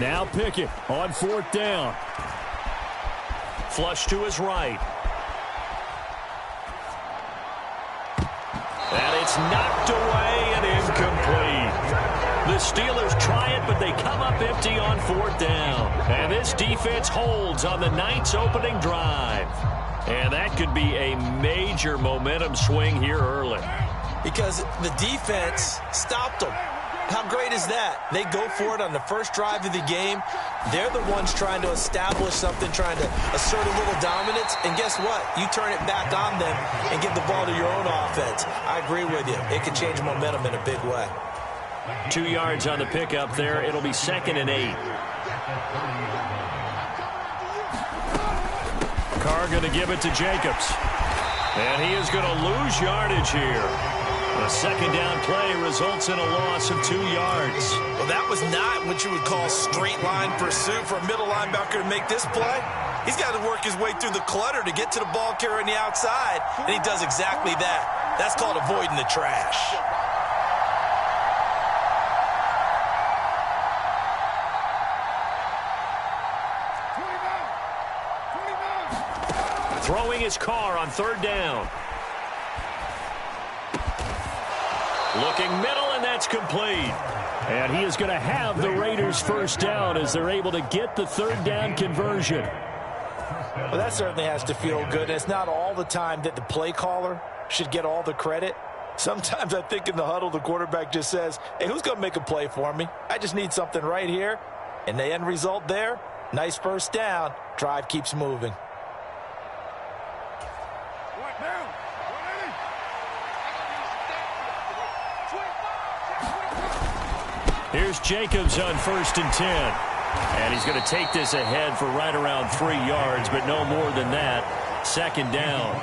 Now Pickett on 4th down. Flush to his right. And it's knocked away and incomplete. The Steelers try it, but they come up empty on 4th down. And this defense holds on the Knights' opening drive. And that could be a major momentum swing here early. Because the defense stopped them. How great is that? They go for it on the first drive of the game. They're the ones trying to establish something, trying to assert a little dominance. And guess what? You turn it back on them and give the ball to your own offense. I agree with you. It can change momentum in a big way. 2 yards on the pickup there. It'll be 2nd and 8. Carr going to give it to Jacobs. And he is going to lose yardage here. The 2nd down play results in a loss of 2 yards. Well, that was not what you would call straight line pursuit for a middle linebacker to make this play. He's got to work his way through the clutter to get to the ball carrier on the outside, and he does exactly that. That's called avoiding the trash. Throwing his Carr on 3rd down. Looking middle, and that's complete. And he is going to have the Raiders' 1st down as they're able to get the 3rd down conversion. Well, that certainly has to feel good. It's not all the time that the play caller should get all the credit. Sometimes I think in the huddle, the quarterback just says, hey, who's going to make a play for me? I just need something right here. And the end result there, nice 1st down. Drive keeps moving. Here's Jacobs on 1st and 10. And he's going to take this ahead for right around 3 yards, but no more than that. 2nd down.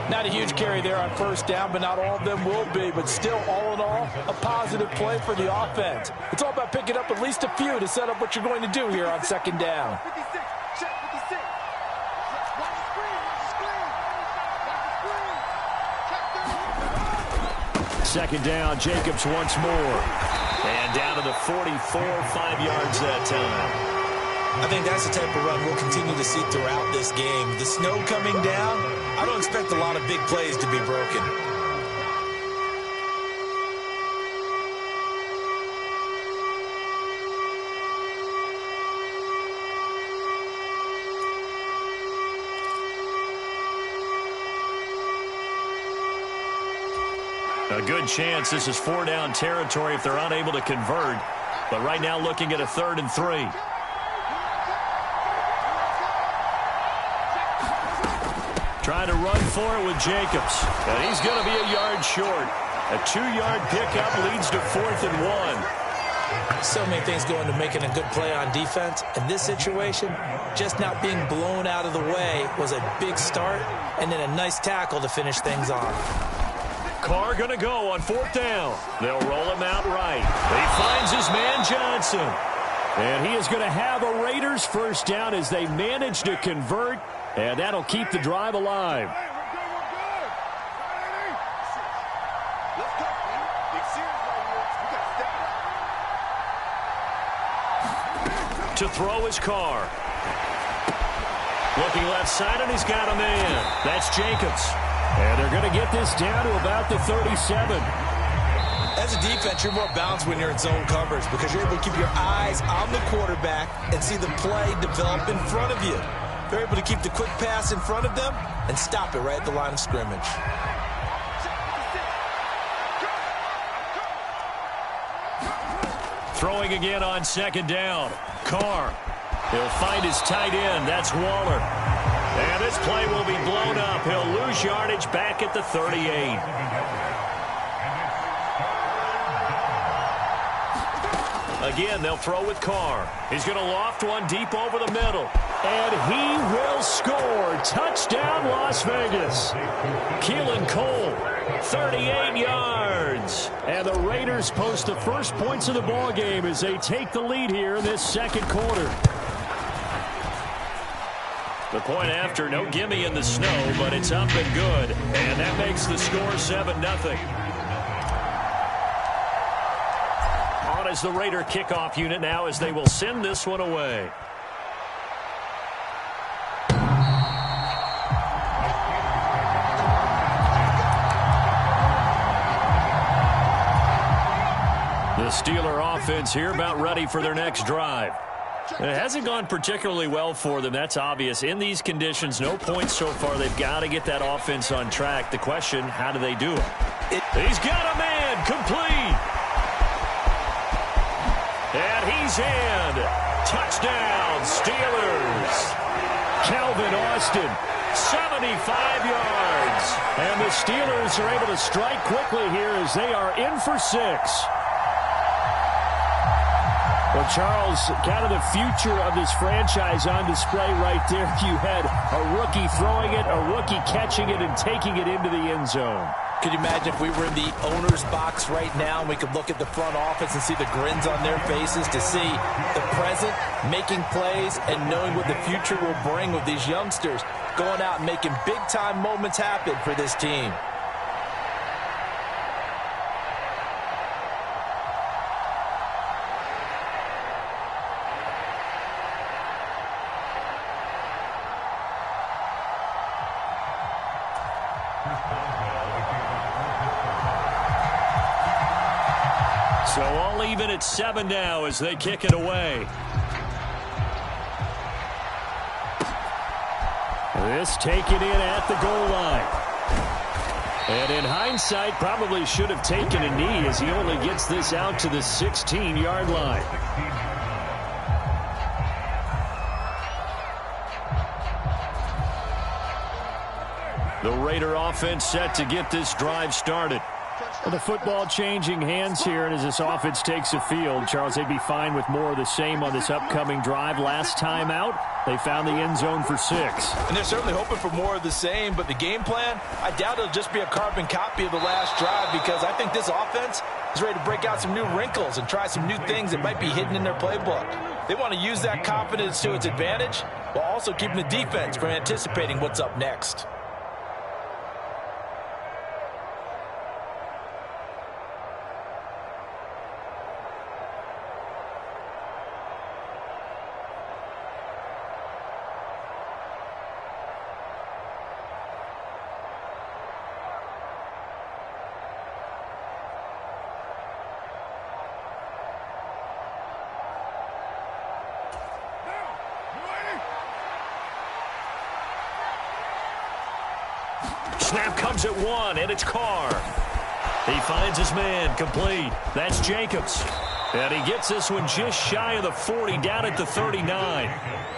Not a huge carry there on 1st down, but not all of them will be. But still, all in all, a positive play for the offense. It's all about picking up at least a few to set up what you're going to do here on 2nd down. 2nd down, Jacobs once more. And down to the 44, 5 yards that time. I think that's the type of run we'll continue to see throughout this game. The snow coming down, I don't expect a lot of big plays to be broken. A good chance this is 4-down territory if they're unable to convert. But right now looking at a 3rd and 3. Trying to run for it with Jacobs. And he's going to be a yard short. A 2-yard pickup leads to 4th and 1. So many things go into making a good play on defense. In this situation, just not being blown out of the way was a big start, and then a nice tackle to finish things off. Carr going to go on 4th down. They'll roll him out right. He finds his man Johnson. And he is going to have a Raiders 1st down as they manage to convert. And that'll keep the drive alive. To throw his Carr. Looking left side, and he's got a man. That's Jacobs. And they're going to get this down to about the 37. As a defense, you're more balanced when you're in zone coverage because you're able to keep your eyes on the quarterback and see the play develop in front of you. They're able to keep the quick pass in front of them and stop it right at the line of scrimmage. Throwing again on 2nd down. Carr. He'll find his tight end. That's Waller. And this play will be blown up. He'll lose yardage back at the 38. Again, they'll throw with Carr. He's going to loft one deep over the middle. And he will score. Touchdown, Las Vegas. Keelan Cole, 38 yards. And the Raiders post the first points of the ball game as they take the lead here in this 2nd quarter. The point after, no gimme in the snow, but it's up and good. And that makes the score 7-0. On a as the Raider kickoff unit now as they will send this one away. The Steeler offense here about ready for their next drive. It hasn't gone particularly well for them. That's obvious. In these conditions, no points so far. They've got to get that offense on track. The question, how do they do it? He's got a man complete. And he's in. Touchdown, Steelers. Calvin Austin, 75 yards. And the Steelers are able to strike quickly here as they are in for 6. Well, Charles, kind of the future of this franchise on display right there. You had a rookie throwing it, a rookie catching it, and taking it into the end zone. Could you imagine if we were in the owner's box right now and we could look at the front office and see the grins on their faces to see the present, making plays, and knowing what the future will bring with these youngsters going out and making big-time moments happen for this team. So all even at 7 now as they kick it away. This taken in at the goal line. And in hindsight, probably should have taken a knee as he only gets this out to the 16-yard line. The Raider offense set to get this drive started. Well, the football changing hands here, and as this offense takes the field, Charles, they'd be fine with more of the same on this upcoming drive. Last time out, they found the end zone for 6. And they're certainly hoping for more of the same, but the game plan, I doubt it'll just be a carbon copy of the last drive because I think this offense is ready to break out some new wrinkles and try some new things that might be hidden in their playbook. They want to use that confidence to its advantage while also keeping the defense from anticipating what's up next. Snap comes at 1, and it's Carr. He finds his man, complete. That's Jacobs. And he gets this one just shy of the 40, down at the 39.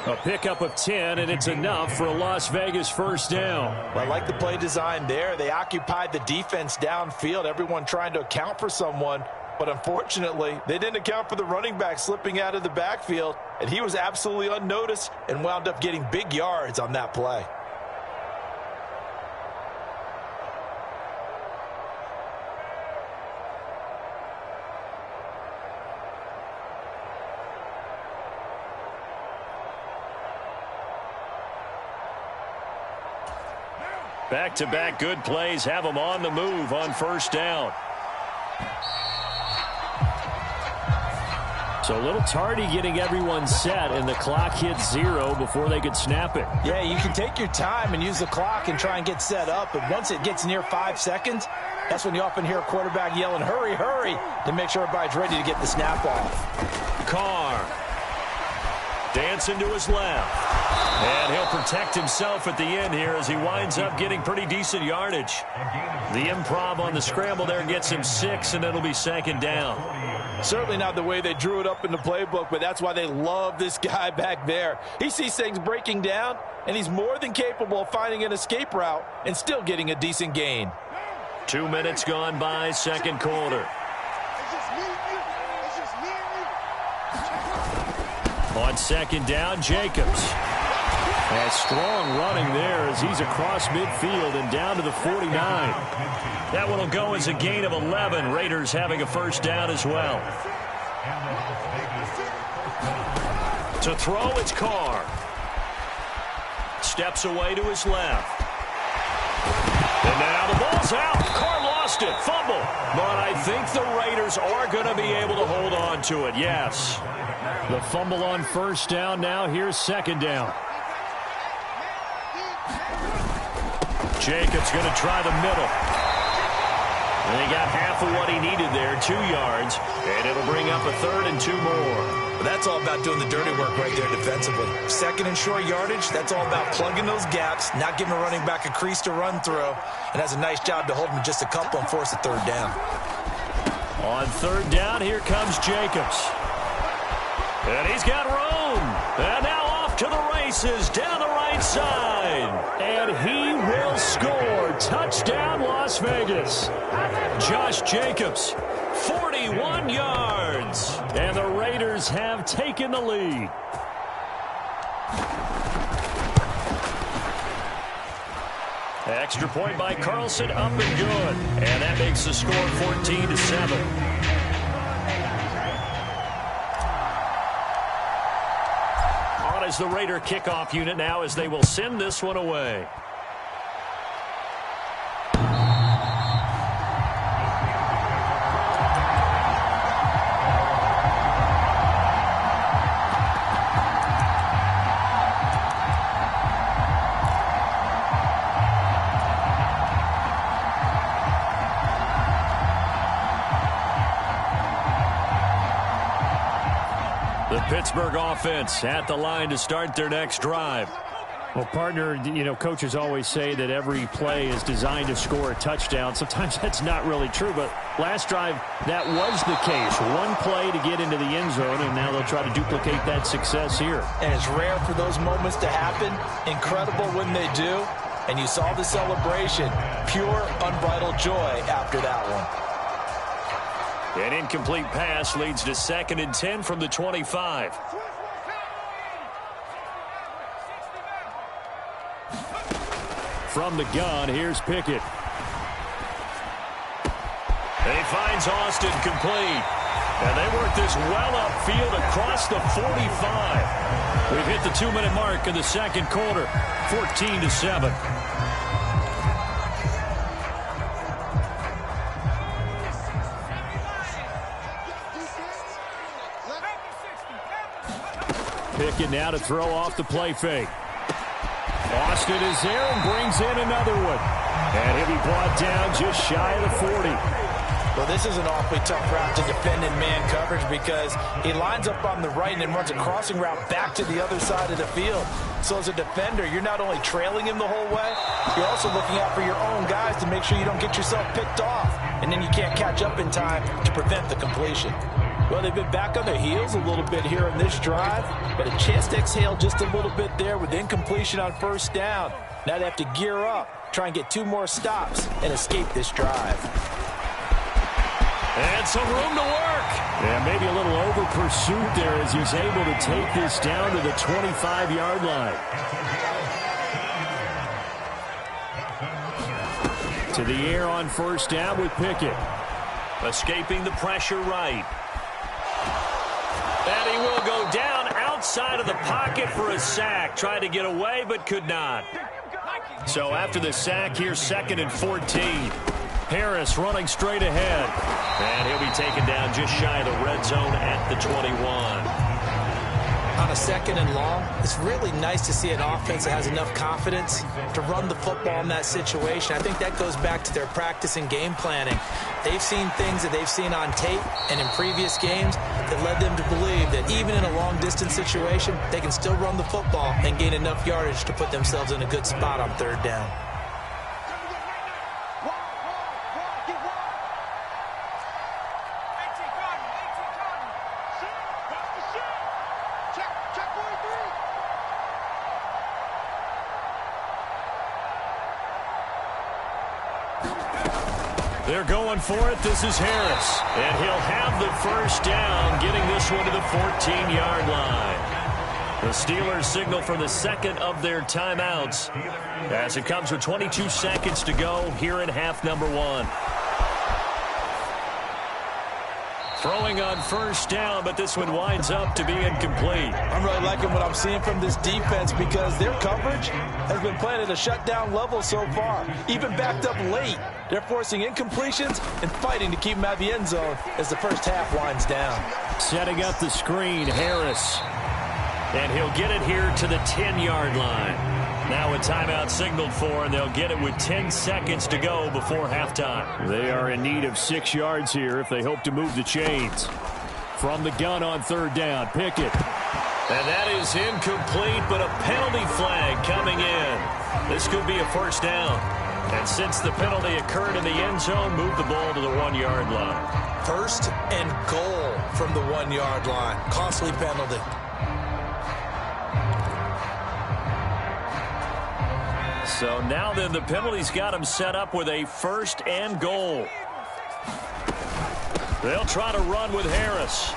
A pickup of 10, and it's enough for a Las Vegas first down. Well, I like the play design there. They occupied the defense downfield, everyone trying to account for someone. But unfortunately, they didn't account for the running back slipping out of the backfield, and he was absolutely unnoticed and wound up getting big yards on that play. Back-to-back good plays have them on the move on first down. So a little tardy getting everyone set, and the clock hits 0 before they could snap it. Yeah, you can take your time and use the clock and try and get set up, but once it gets near 5 seconds, that's when you often hear a quarterback yelling, hurry, hurry, to make sure everybody's ready to get the snap off. Carr dancing to his left. And he'll protect himself at the end here as he winds up getting pretty decent yardage. The improv on the scramble there gets him 6, and it'll be second down. Certainly not the way they drew it up in the playbook, but that's why they love this guy back there. He sees things breaking down, and he's more than capable of finding an escape route and still getting a decent gain. 2 minutes gone by, second quarter. On second down, Jacobs. And strong running there as he's across midfield and down to the 49. That one will go as a gain of 11. Raiders having a first down as well. To throw, it's Carr. Steps away to his left. And now the ball's out. Carr lost it. Fumble. But I think the Raiders are going to be able to hold on to it, yes. The fumble on first down now. Here's second down. Jacobs going to try the middle. And he got half of what he needed there, 2 yards. And it'll bring up a third and 2 more. Well, that's all about doing the dirty work right there defensively. Second and short yardage, that's all about plugging those gaps, not giving a running back a crease to run through, and has a nice job to hold him just a couple and force a third down. On third down, here comes Jacobs. And he's got room. And now off to the races down the right side. And he will score. Touchdown, Las Vegas. Josh Jacobs, 41 yards. And the Raiders have taken the lead. Extra point by Carlson, up and good. And that makes the score 14-7. Is the Raider kickoff unit now as they will send this one away. Pittsburgh offense at the line to start their next drive. Well, partner, you know, coaches always say that every play is designed to score a touchdown. Sometimes that's not really true, but last drive, that was the case. One play to get into the end zone, and now they'll try to duplicate that success here. And it's rare for those moments to happen. Incredible when they do. And you saw the celebration. Pure, unbridled joy after that one. An incomplete pass leads to 2nd and 10 from the 25. From the gun, here's Pickett. He finds Austin complete. And they work this well upfield across the 45. We've hit the 2-minute mark in the second quarter, 14-7. Pickett now to throw off the play fake. Austin is there and brings in another one. And he'll be brought down just shy of the 40. Well, this is an awfully tough route to defend in man coverage because he lines up on the right and then runs a crossing route back to the other side of the field. So as a defender, you're not only trailing him the whole way, you're also looking out for your own guys to make sure you don't get yourself picked off. And then you can't catch up in time to prevent the completion. Well, they've been back on their heels a little bit here on this drive, but a chance to exhale just a little bit there with incompletion on first down. Now they have to gear up, try and get 2 more stops, and escape this drive. And some room to work. Yeah, maybe a little over pursuit there as he's able to take this down to the 25-yard line. To the air on first down with Pickett. Escaping the pressure right. And he will go down outside of the pocket for a sack. Tried to get away, but could not. So after the sack, here's 2nd and 14. Harris running straight ahead. And he'll be taken down just shy of the red zone at the 21. On a 2nd and long, it's really nice to see an offense that has enough confidence to run the football in that situation. I think that goes back to their practice and game planning. They've seen things that they've seen on tape and in previous games that led them to believe that even in a long-distance situation, they can still run the football and gain enough yardage to put themselves in a good spot on third down. They're going for it. This is Harris. And he'll have the first down, getting this one to the 14-yard line. The Steelers signal for the second of their timeouts as it comes with 22 seconds to go here in half number 1. Throwing on first down, but this one winds up to be incomplete. I'm really liking what I'm seeing from this defense because their coverage has been playing at a shutdown level so far. Even backed up late, they're forcing incompletions and fighting to keep them out of the end zone as the first half winds down. Setting up the screen, Harris. And he'll get it here to the 10-yard line. Now a timeout signaled for, and they'll get it with 10 seconds to go before halftime. They are in need of 6 yards here if they hope to move the chains. From the gun on third down, Pickett. And that is incomplete, but a penalty flag coming in. This could be a first down. And since the penalty occurred in the end zone, move the ball to the 1-yard line. First and goal from the 1-yard line. Costly penalty. So now then the penalty's got him set up with a first and goal. They'll try to run with Harris.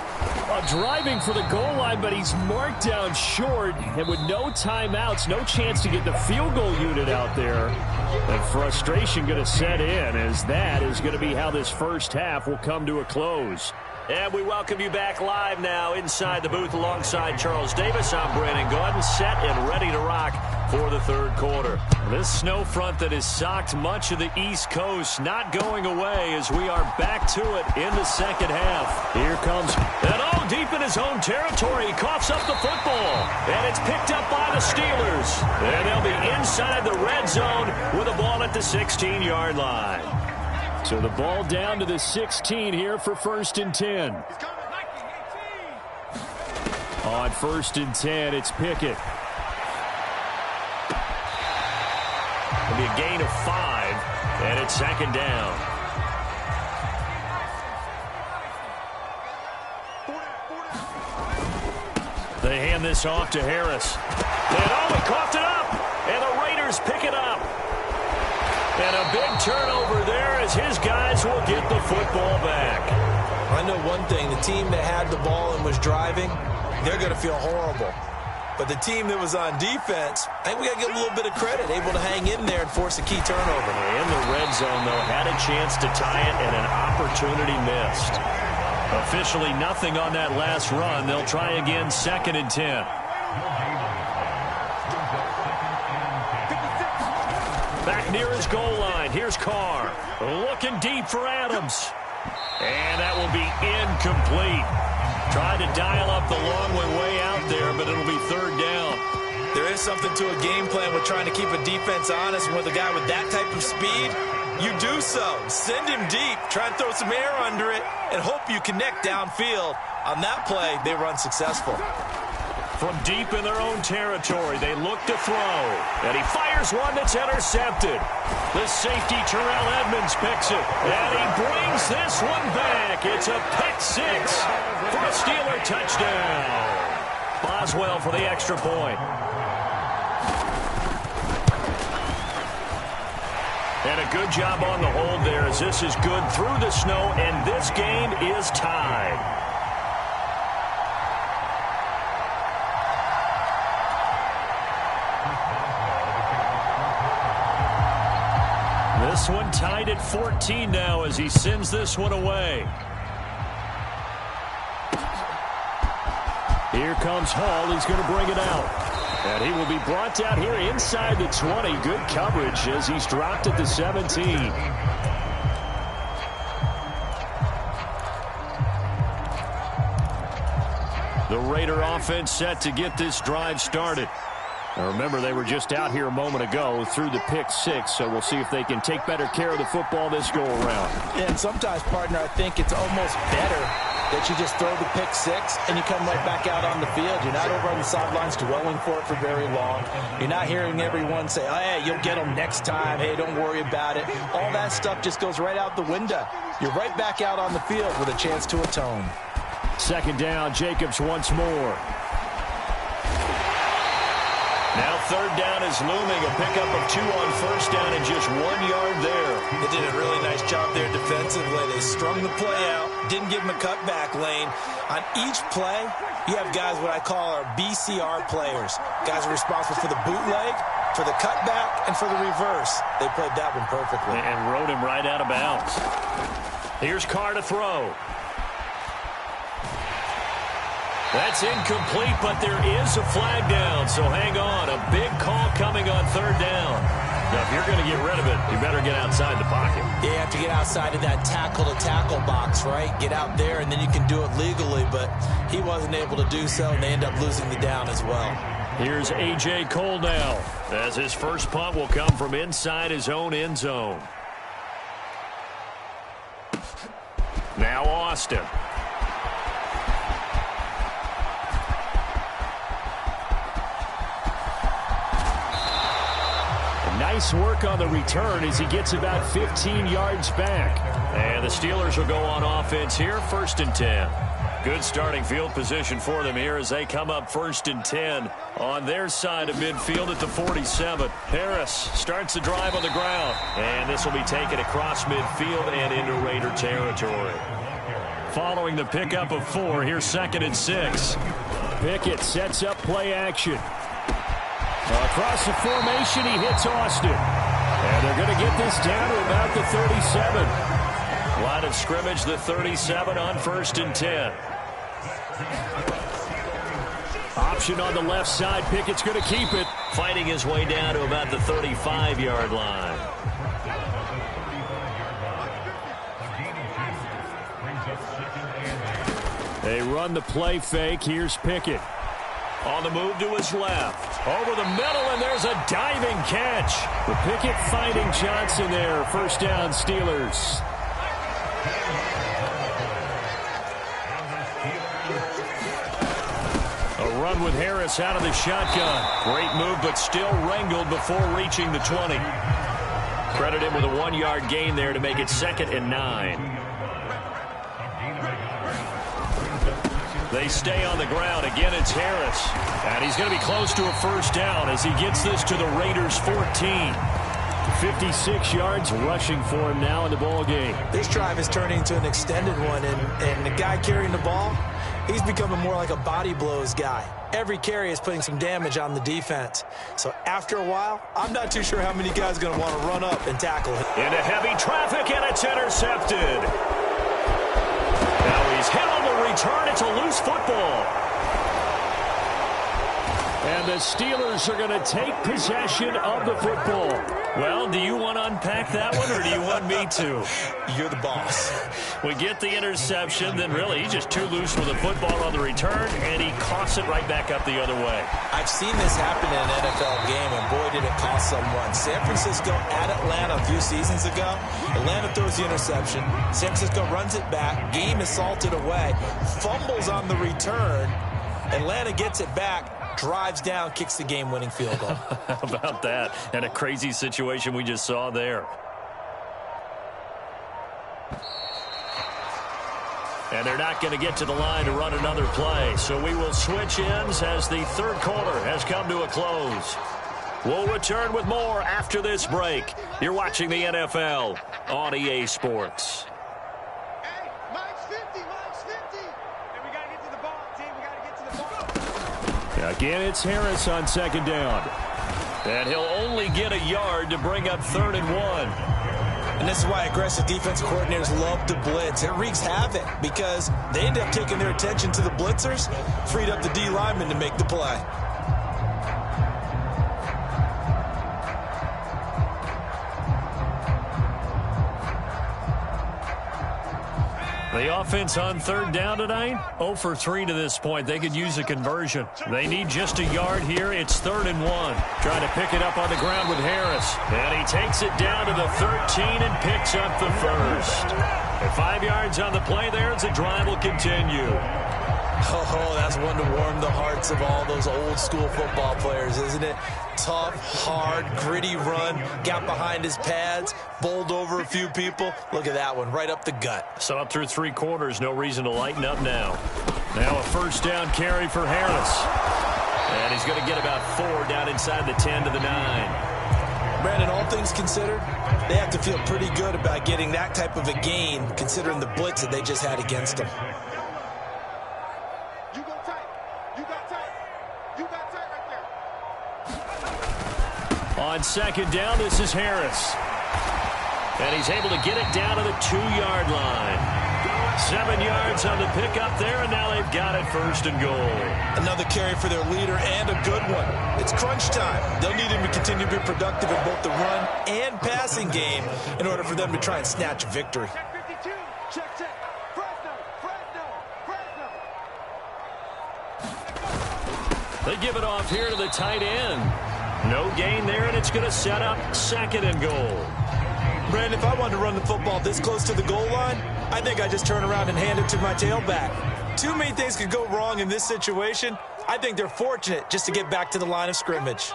Driving for the goal line, but he's marked down short. And with no timeouts, no chance to get the field goal unit out there. And frustration going to set in as that is going to be how this first half will come to a close. And we welcome you back live now inside the booth alongside Charles Davis. I'm Brandon Gaudin, set and ready to rock for the third quarter. This snow front that has socked much of the East Coast not going away as we are back to it in the second half. Here comes, and deep in his own territory, he coughs up the football. And it's picked up by the Steelers. And they'll be inside the red zone with the ball at the 16-yard line. So the ball down to the 16 here for first and 10. On first and 10, it's Pickett. It'll be a gain of 5, and it's second down. They hand this off to Harris. And he coughed it up, and the Raiders pick it up. And a big turnover there as his guys will get the football back. I know one thing. The team that had the ball and was driving, they're going to feel horrible. But the team that was on defense, I think we got to give a little bit of credit, able to hang in there and force a key turnover. In the red zone, though, had a chance to tie it and an opportunity missed. Officially nothing on that last run. They'll try again, second and 10. Back near his goal line. Here's Carr. Looking deep for Adams. And that will be incomplete. Tried to dial up the long way out there, but it'll be third down. There is something to a game plan with trying to keep a defense honest. And with a guy with that type of speed, you do so. Send him deep. Try and throw some air under it and hope you connect downfield. On that play, they run successful. From deep in their own territory, they look to throw. And he fires one that's intercepted. The safety, Terrell Edmonds, picks it. And he brings this one back. It's a pick 6 for a Steeler touchdown. Boswell for the extra point. And a good job on the hold there as this is good through the snow, and this game is tied. This one tied at 14 now as he sends this one away. Here comes Hall. He's going to bring it out. And he will be brought down here inside the 20. Good coverage as he's dropped at the 17. The Raider offense set to get this drive started. Now remember, they were just out here a moment ago through the pick 6, so we'll see if they can take better care of the football this go-around. And sometimes, partner, I think it's almost better that you just throw the pick 6 and you come right back out on the field. You're not over on the sidelines dwelling for it for very long. You're not hearing everyone say, oh, hey, you'll get them next time. Hey, don't worry about it. All that stuff just goes right out the window. You're right back out on the field with a chance to atone. Second down, Jacobs once more. Now third down is looming. A pickup of 2 on first down and just 1 yard there. They did a really nice job there defensively. They strung the play out, didn't give them a cutback lane. On each play, you have guys what I call our BCR players. Guys are responsible for the bootleg, for the cutback, and for the reverse. They played that one perfectly. And rode him right out of bounds. Here's Carr to throw. That's incomplete, but there is a flag down, so hang on. A big call coming on third down. Now, if you're going to get rid of it, you better get outside the pocket. Yeah, you have to get outside of that tackle-to-tackle box, right? Get out there, and then you can do it legally, but he wasn't able to do so, and they end up losing the down as well. Here's A.J. Cole now, as his first punt will come from inside his own end zone. Now Austin. Nice work on the return as he gets about 15 yards back. And the Steelers will go on offense here, 1st and 10. Good starting field position for them here as they come up 1st and 10 on their side of midfield at the 47. Harris starts the drive on the ground. And this will be taken across midfield and into Raider territory. Following the pickup of 4, here's 2nd and 6. Pickett sets up play action. Across the formation, he hits Austin. And they're going to get this down to about the 37. Line of scrimmage, the 37 on 1st and 10. Option on the left side. Pickett's going to keep it. Fighting his way down to about the 35-yard line. They run the play fake. Here's Pickett. On the move to his left. Over the middle, and there's a diving catch. The Pickett finding Johnson there. 1st down, Steelers. A run with Harris out of the shotgun. Great move, but still wrangled before reaching the 20. Credit him with a 1-yard gain there to make it 2nd and 9. They stay on the ground. Again, it's Harris. And he's going to be close to a 1st down as he gets this to the Raiders' 14. 56 yards rushing for him now in the ball game. This drive is turning into an extended one, and the guy carrying the ball, he's becoming more like a body blows guy. Every carry is putting some damage on the defense. So after a while, I'm not too sure how many guys are going to want to run up and tackle him. Into heavy traffic, and it's intercepted. Now he's hit on the return. It's a loose football. And the Steelers are going to take possession of the football. Well, do you want to unpack that one, or do you want me to? You're the boss. We get the interception, then really he's just too loose with the football on the return, and he coughs it right back up the other way. I've seen this happen in an NFL game, and boy, did it cost someone. San Francisco at Atlanta a few seasons ago. Atlanta throws the interception. San Francisco runs it back. Game is salted away. Fumbles on the return. Atlanta gets it back. Drives down, kicks the game-winning field goal. How about that? And a crazy situation we just saw there. And they're not going to get to the line to run another play. So we will switch ends as the 3rd quarter has come to a close. We'll return with more after this break. You're watching the NFL on EA Sports. Again, it's Harris on 2nd down. And he'll only get a yard to bring up 3rd and 1. And this is why aggressive defense coordinators love to blitz. It wreaks havoc because they end up taking their attention to the blitzers, freed up the D lineman to make the play. The offense on 3rd down tonight, 0 for 3 to this point. They could use a conversion. They need just a yard here. It's 3rd and 1. Trying to pick it up on the ground with Harris. And he takes it down to the 13 and picks up the 1st. At 5 yards on the play there as the drive will continue. Oh, that's one to warm the hearts of all those old school football players, isn't it? Tough, hard, gritty run, got behind his pads, bowled over a few people. Look at that one, right up the gut. So up through 3 quarters, no reason to lighten up now. Now a 1st down carry for Harris. And he's going to get about 4 down inside the 10 to the 9. Brandon, all things considered, they have to feel pretty good about getting that type of a gain, considering the blitz that they just had against them. On 2nd down, this is Harris. And he's able to get it down to the 2-yard line. 7 yards on the pickup there, and now they've got it 1st and goal. Another carry for their leader and a good one. It's crunch time. They'll need him to continue to be productive in both the run and passing game in order for them to try and snatch a victory. They give it off here to the tight end. No gain there, and it's going to set up 2nd and goal. Brandon, if I wanted to run the football this close to the goal line, I think I just turn around and hand it to my tailback. Too many things could go wrong in this situation. I think they're fortunate just to get back to the line of scrimmage.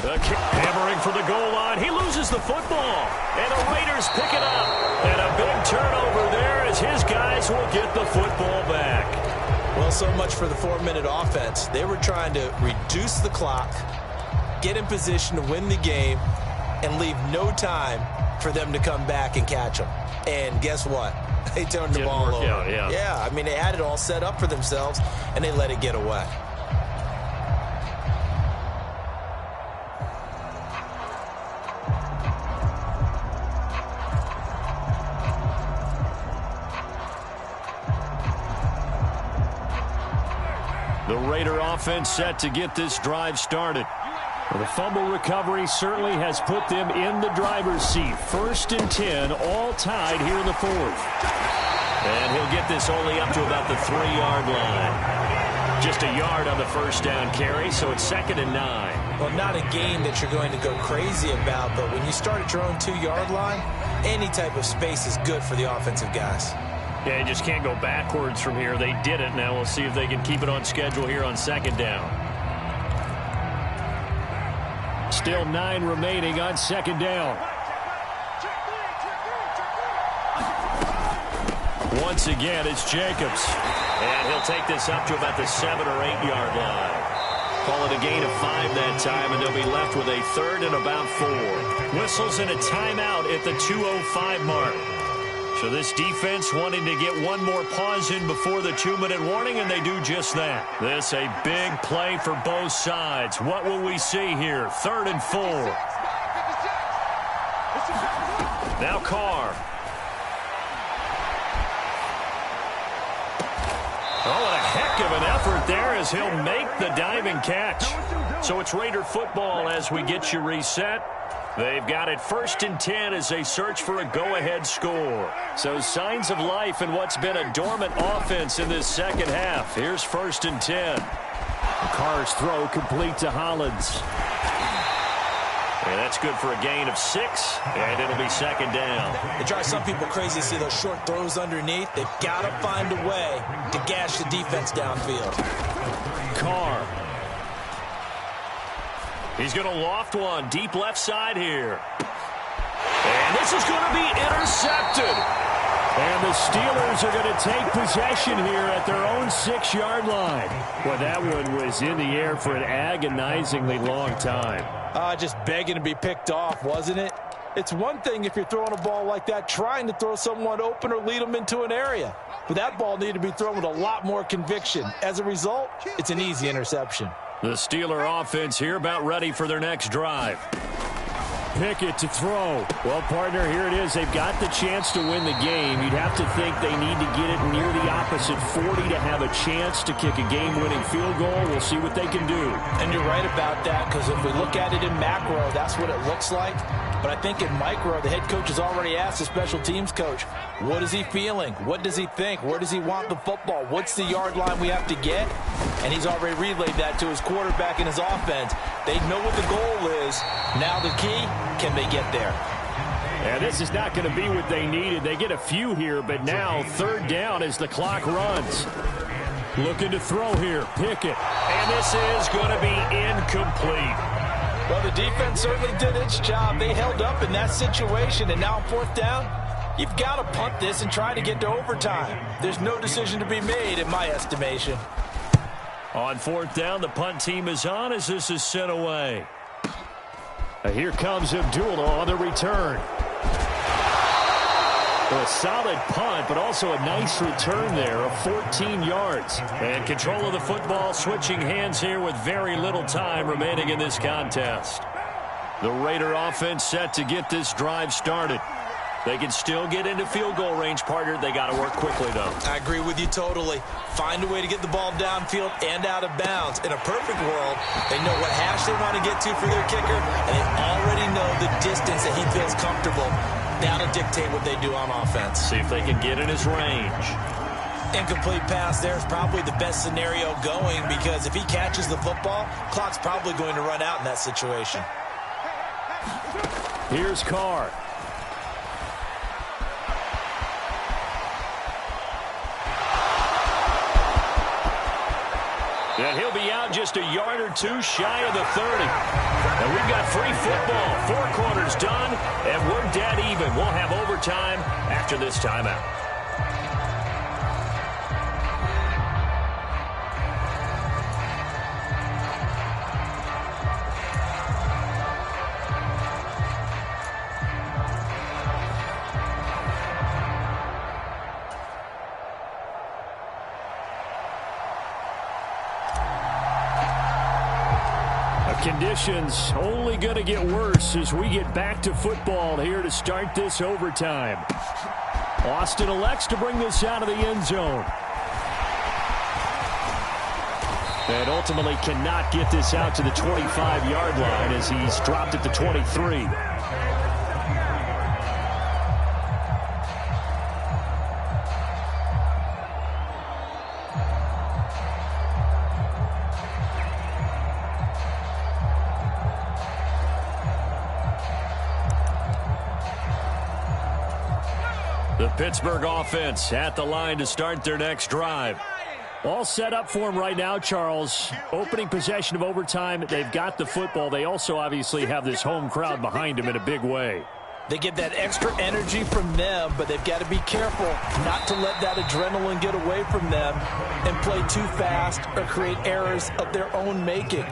The kick, hammering for the goal line. He loses the football, and the Raiders pick it up. And a big turnover there as his guys will get the football back. Well, so much for the 4-minute offense. They were trying to reduce the clock, get in position to win the game, and leave no time for them to come back and catch them. And guess what? They turned the ball over. Yeah, I mean, they had it all set up for themselves, and they let it get away. The Raider offense set to get this drive started. Well, the fumble recovery certainly has put them in the driver's seat. 1st and 10, all tied here in the 4th. And he'll get this only up to about the 3-yard line. Just a yard on the 1st down carry, so it's 2nd and 9. Well, not a gain that you're going to go crazy about, but when you start at your own 2-yard line, any type of space is good for the offensive guys. Yeah, you just can't go backwards from here. They did it. Now we'll see if they can keep it on schedule here on 2nd down. Still 9 remaining on 2nd down. Once again, it's Jacobs. And he'll take this up to about the 7 or 8 yard line. Call it a gain of 5 that time, and they'll be left with a 3rd and about 4. Whistles and a timeout at the 2:05 mark. So this defense wanting to get one more pause in before the 2-minute warning, and they do just that. This a big play for both sides. What will we see here? 3rd and 4. Now Carr. Oh, and a heck of an effort there as he'll make the diving catch. So it's Raider football as we get you reset. They've got it 1st and 10 as they search for a go-ahead score. So signs of life in what's been a dormant offense in this 2nd half. Here's 1st and 10. Carr's throw complete to Hollins. And that's good for a gain of 6, and it'll be 2nd down. It drives some people crazy to see those short throws underneath. They've got to find a way to gash the defense downfield. Carr. He's going to loft one deep left side here. And this is going to be intercepted. And the Steelers are going to take possession here at their own 6-yard line. Well, that one was in the air for an agonizingly long time. Just begging to be picked off, wasn't it? It's one thing if you're throwing a ball like that, trying to throw someone open or lead them into an area. But that ball needed to be thrown with a lot more conviction. As a result, it's an easy interception. The Steeler offense here about ready for their next drive. Pickett to throw. Well, partner, here it is. They've got the chance to win the game. You'd have to think they need to get it near the opposite 40 to have a chance to kick a game-winning field goal. We'll see what they can do. And you're right about that, because if we look at it in macro, that's what it looks like. But I think in micro, the head coach has already asked the special teams coach, what is he feeling? What does he think? Where does he want the football? What's the yard line we have to get? And he's already relayed that to his quarterback and his offense. They know what the goal is. Now the key, can they get there? And this is not going to be what they needed. They get a few here, but now 3rd down as the clock runs. Looking to throw here, Pickett. And this is going to be incomplete. Well, the defense certainly did its job. They held up in that situation, and now on 4th down, you've got to punt this and try to get to overtime. There's no decision to be made in my estimation. On 4th down, the punt team is on as this is sent away. Here comes Abdullah on the return. Well, a solid punt, but also a nice return there of 14 yards. And control of the football switching hands here with very little time remaining in this contest. The Raider offense set to get this drive started. They can still get into field goal range, partner. They got to work quickly, though. I agree with you totally. Find a way to get the ball downfield and out of bounds. In a perfect world, they know what hash they want to get to for their kicker, and they already know the distance that he feels comfortable. That'll dictate what they do on offense. See if they can get in his range. Incomplete pass there is probably the best scenario going, because if he catches the football, clock's probably going to run out in that situation. Here's Carr. And he'll be out just a yard or two shy of the 30. And we've got free football. 4 quarters done, and we're dead even. We'll have overtime after this timeout. Conditions only going to get worse as we get back to football here to start this overtime. Austin elects to bring this out of the end zone. And ultimately cannot get this out to the 25-yard line as he's dropped at the 23. The Pittsburgh offense at the line to start their next drive. All set up for him right now, Charles. Opening possession of overtime. They've got the football. They also obviously have this home crowd behind them in a big way. They get that extra energy from them, but they've got to be careful not to let that adrenaline get away from them and play too fast or create errors of their own making.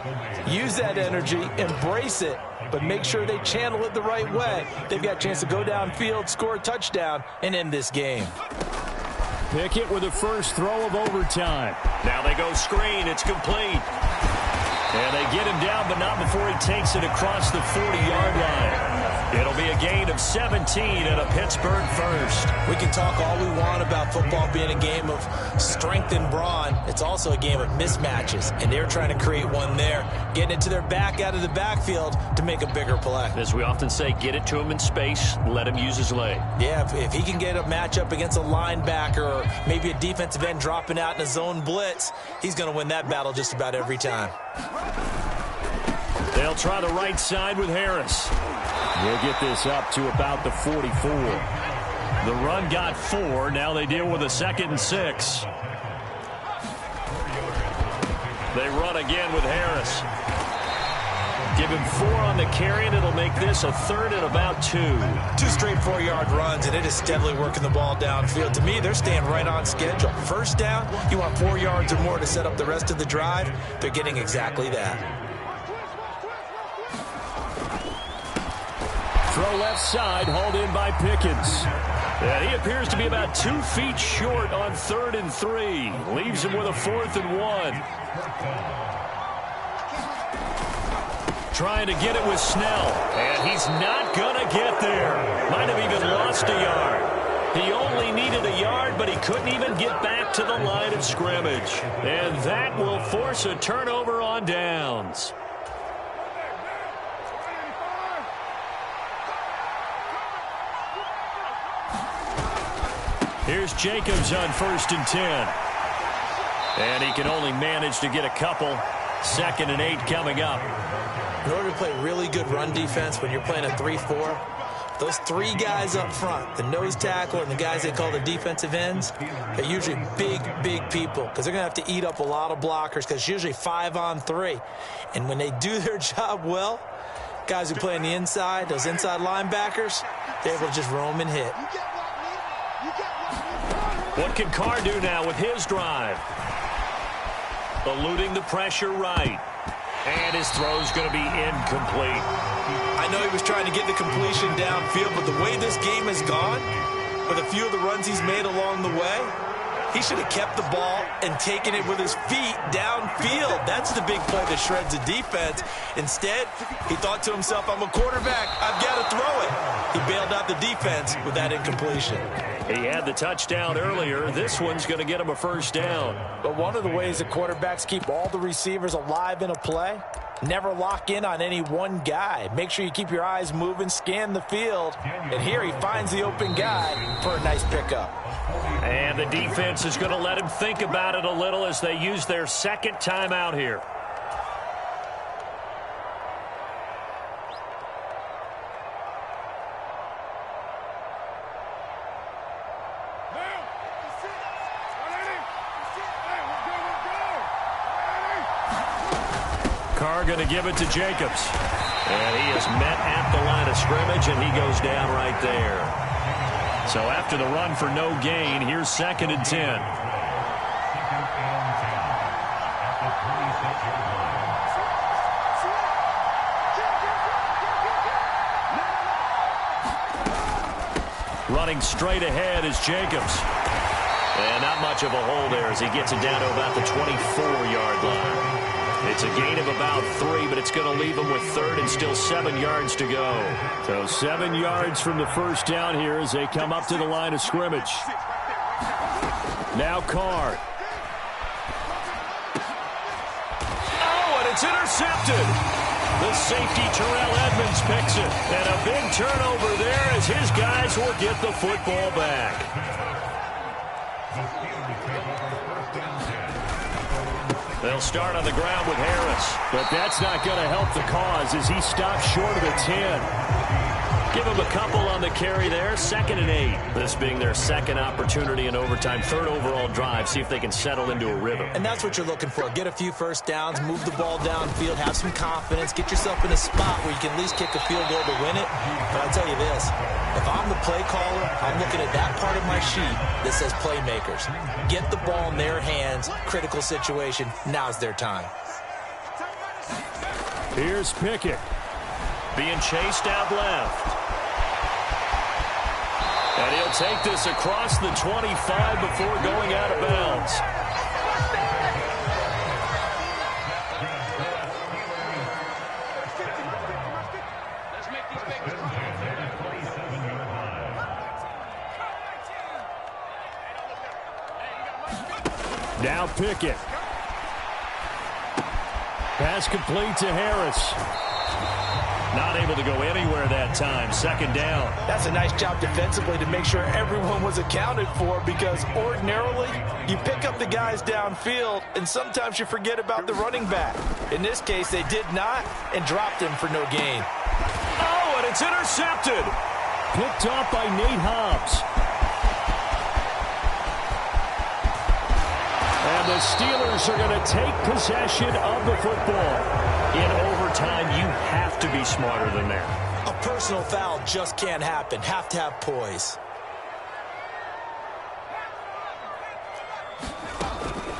Use that energy, embrace it, but make sure they channel it the right way. They've got a chance to go downfield, score a touchdown, and end this game. Pickett with the first throw of overtime. Now they go screen. It's complete. And they get him down, but not before he takes it across the 40-yard line. It'll be a gain of 17 and a Pittsburgh first. We can talk all we want about football being a game of strength and brawn. It's also a game of mismatches, and they're trying to create one there, getting it to their back out of the backfield to make a bigger play. As we often say, get it to him in space, let him use his leg. Yeah, if he can get a matchup against a linebacker or maybe a defensive end dropping out in a zone blitz, he's going to win that battle just about every time. They'll try the right side with Harris. We'll get this up to about the 44. The run got 4. Now they deal with a 2nd and 6. They run again with Harris. Give him 4 on the carry, and it'll make this a 3rd and about 2. 2 straight 4-yard runs, and it is steadily working the ball downfield. To me, they're staying right on schedule. First down, you want 4 yards or more to set up the rest of the drive. They're getting exactly that. Throw left side, hauled in by Pickens. And he appears to be about 2 feet short on 3rd and 3. Leaves him with a 4th and 1. Trying to get it with Snell. And he's not going to get there. Might have even lost a yard. He only needed a yard, but he couldn't even get back to the line of scrimmage. And that will force a turnover on downs. Here's Jacobs on 1st and 10. And he can only manage to get a couple. 2nd and 8 coming up. In order to play really good run defense when you're playing a 3-4, those 3 guys up front, the nose tackle and the guys they call the defensive ends, they're usually big people because they're going to have to eat up a lot of blockers because it's usually 5 on 3. And when they do their job well, guys who play on the inside, those inside linebackers, they're able to just roam and hit. What can Carr do now with his drive? Eluding the pressure right. And his throw's going to be incomplete. I know he was trying to get the completion downfield, but the way this game has gone, with a few of the runs he's made along the way, he should have kept the ball and taking it with his feet downfield. That's the big play that shreds the defense. Instead, he thought to himself, I'm a quarterback. I've got to throw it. He bailed out the defense with that incompletion. He had the touchdown earlier. This one's going to get him a first down. But one of the ways that quarterbacks keep all the receivers alive in a play, never lock in on any one guy. Make sure you keep your eyes moving, scan the field. And here he finds the open guy for a nice pickup. And the defense is going to let him think about it a little as they use their second timeout here. Carr going to give it to Jacobs. And he is met at the line of scrimmage, and he goes down right there. So after the run for no gain, here's 2nd and 10. Running straight ahead is Jacobs. And not much of a hole there as he gets it down to about the 24-yard line. It's a gain of about 3, but it's going to leave him with 3rd and still 7 yards to go. So 7 yards from the first down here as they come up to the line of scrimmage. Now Carr. Oh, and it's intercepted. The safety Terrell Edmonds picks it. And a big turnover there as his guys will get the football back. They'll start on the ground with Harris. But that's not going to help the cause as he stops short of the 10. Give him a couple on the carry there. 2nd and 8. This being their second opportunity in overtime. 3rd overall drive. See if they can settle into a rhythm. And that's what you're looking for. Get a few first downs, move the ball downfield, have some confidence, get yourself in a spot where you can at least kick a field goal to win it. But I'll tell you this, if I'm the play caller, I'm looking at that part of my sheet that says playmakers. Get the ball in their hands, critical situation, now's their time. Here's Pickett. Being chased out left. And he'll take this across the 25 before going out of bounds. Now Pickett. Pass complete to Harris. Not able to go anywhere that time. 2nd down. That's a nice job defensively to make sure everyone was accounted for, because ordinarily you pick up the guys downfield and sometimes you forget about the running back. In this case, they did not and dropped him for no gain. Oh, and it's intercepted. Picked off by Nate Hobbs. And the Steelers are going to take possession of the football. In overtime, you have to be smarter than that. A personal foul just can't happen. Have to have poise.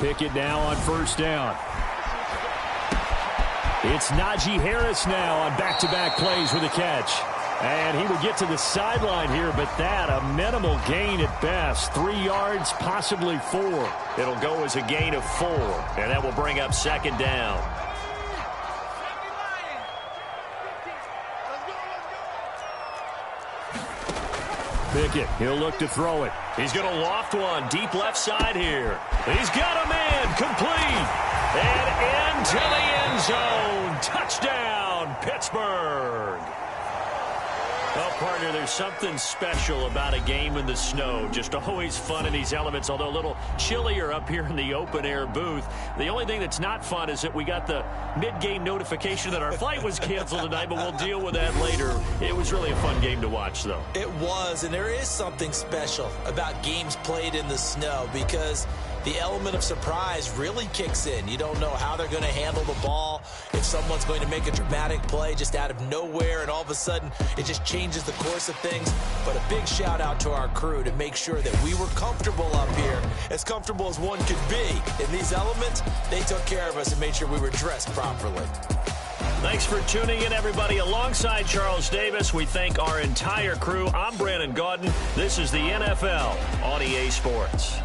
Pickett now on 1st down. It's Najee Harris now on back-to-back plays with a catch. And he will get to the sideline here, but that a minimal gain at best. 3 yards, possibly 4. It'll go as a gain of 4, and that will bring up 2nd down. Pickett, he'll look to throw it. He's going to loft one deep left side here. He's got a man complete. And into the end zone. Touchdown, Pittsburgh. Well, partner, there's something special about a game in the snow. Just always fun in these elements, although a little chillier up here in the open-air booth. The only thing that's not fun is that we got the mid-game notification that our flight was canceled tonight, but we'll deal with that later. It was really a fun game to watch, though. It was, and there is something special about games played in the snow because the element of surprise really kicks in. You don't know how they're going to handle the ball, if someone's going to make a dramatic play just out of nowhere, and all of a sudden it just changes the course of things. But a big shout out to our crew to make sure that we were comfortable up here, as comfortable as one could be. In these elements, they took care of us and made sure we were dressed properly. Thanks for tuning in, everybody. Alongside Charles Davis, we thank our entire crew. I'm Brandon Gaudin. This is the NFL on EA Sports.